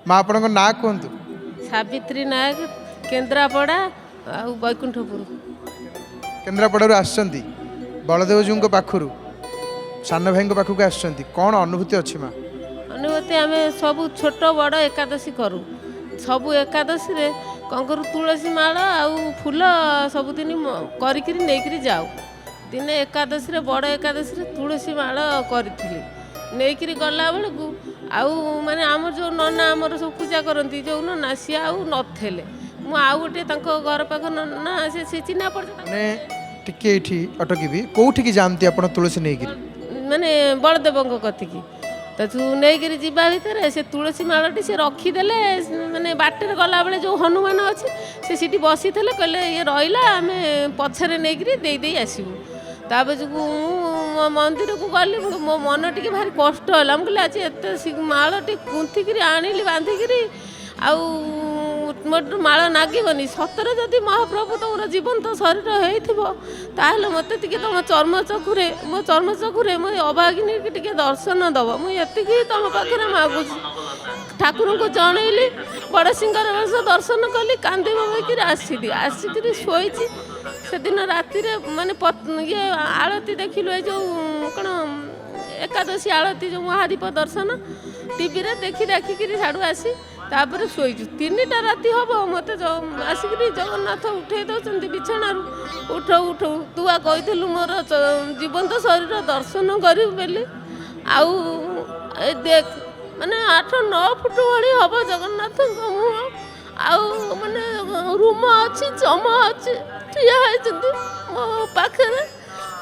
माँ आपण ना कहतु सावित्री नायक केन्द्रापड़ा बैकुंठपुर केन्द्रापड़ारू आसछंती बलदेव जीव पाखु सान भाई पाखक आसछंती कौन अनुभूति अच्छी माँ अनुभूति आम सब छोट बड़ एकादशी करूँ सबू एकादशी रे कौन करूँ तुलसी माल आउ फूल सबुदिन करी जाऊ दिने एकादशी रे बड़ एकादशी रे तुलसी माल करी नहीं गला बेलू आउ माने आम जो नना आमर सब पूजा करती जो नना सी आउ नथेले मु आउ गोटे घर पाख नना से चिन्हा पड़े टिके ये अटकी कौटी जाती आप तुलसी नहीं माने बलदेव कथिकी तो तू नहीं जा भितर से तुलसी मालटी से रखीदे माने बाटर गला बेले जो हनुमान अच्छे से बसी थे कहले ये रहा आम पछरे नहीं आसबू तापर जो मंदिर को गली मो मन टी भारी कष्ट है मुझे आज एत माल टी गुंथिक आनिली बांधिकी आउ माल नागनी सतरे जदि महाप्रभु तुम जीवंत शरीर होल मत तुम चर्मचक्षुरे मो चर्मचक्षुरे मो अभागिनी टे दर्शन दब मुझे तुम पाखे मागुच ठाकुर को जनइली बड़ सिंगर वर्ष दर्शन कली कांदी बबैक आसली आसिक शोई से दिन राति माने ये आरती देखिलु ये जो कौन एकादशी आरती जो महादीप दर्शन टीवी रे देखिकी साड़ू आसी तापर शोचु 3टा राति हम मत आसिक जगन्नाथ उठे दौरान बिछाणु उठ उठ तू आ कही मोर जीवंत शरीर दर्शन करू बोली आउ देख माने 8-9 फुट भाई हम जगन्नाथ मुह आउ माने रूम अच्छी जमा अच्छी ठिया होती मो पाखे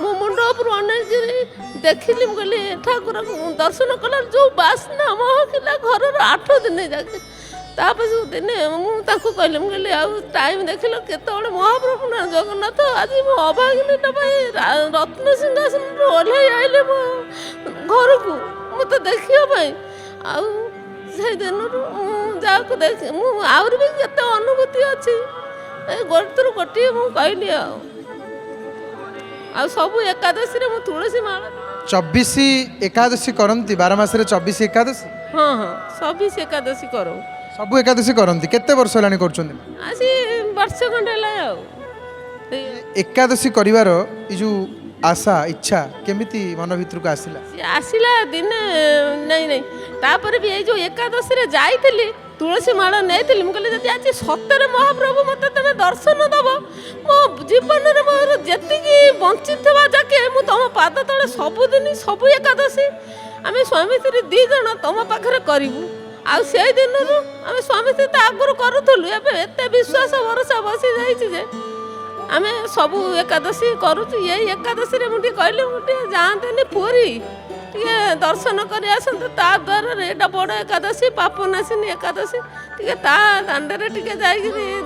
मो मुंड उपर अनेक देखिली कहली ठाकुर दर्शन कला जो बासना महकिला घर 8 दिन जाके तापर जो दिन मुझे कहली मुझे आउ टाइम देख केत महाप्रभु ना जगन्नाथ आज मो अभागिनीटा रत्न सिंहासन ओह्ल आइले मो घर को मत देखापी आउ से दिन जाको देख मुझे भी केत अनुभूति अच्छी गोटे गोटे मुझे कहली सबू एकादशी रे तुलसी माल 24 एकादशी करती 12 मास 24 एकादशी हाँ हाँ 24 एकादशी करो सबू एकादशी करती केते वर्ष हेलानी कर आसी वर्ष खंड एकादशी करिवार ई जो आशा इच्छा केमिति मन भीतर को आसिला दिन नहीं नहीं तापर भी ये जो एकादशी रे जाइथिली तुलसी माल नहीं मुझे आज सतरे महाप्रभु मत तुम दर्शन दब मो जीवन में मोर जी बंची जाके मुझ तुम पाद तले सबुदिन सबू एकादशी आम स्वामी स्त्री 2 जन तुम पाखे करूँ आउ से दिन आम स्वामी स्त्री तो आगुरी करूँ एत विश्वास भरोसा बसी जाइए आम सबू एकादशी करुँ ये एकादशी रे मुझे कहली मुझे जाते पुरी टे दर्शन कर आसतु ता द्वार एटा बड़ एकादशी पापनाशिनी एकादशी टे दांडे टे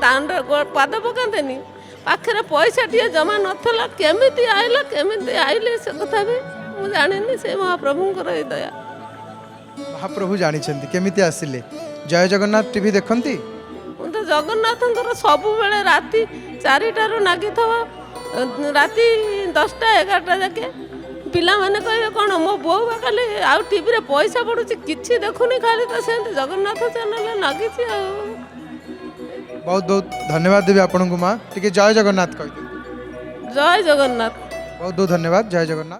दांड पाद पकातेनि पाखे पैसा टे जमा नाला केमी आइला केमी आइले से कथा भी मुझे जानी से महाप्रभुंर दया महाप्रभु जानी केमिति आसिले जय जगन्नाथ टीवी देखती तो जगन्नाथ सबु बेले राति 4टारू नागी राति 10टा 11टा जाके पिला माने कहे कौन मो बो खाली आउ टीवी रे पैसा पड़ुची किछि देखुनी खाली तो से जगन्नाथ चैनल नागी बहुत बहुत धन्यवाद देवी आपन को माँ टिके जय जगन्नाथ कह जय जगन्नाथ बहुत बहुत धन्यवाद जय जगन्नाथ।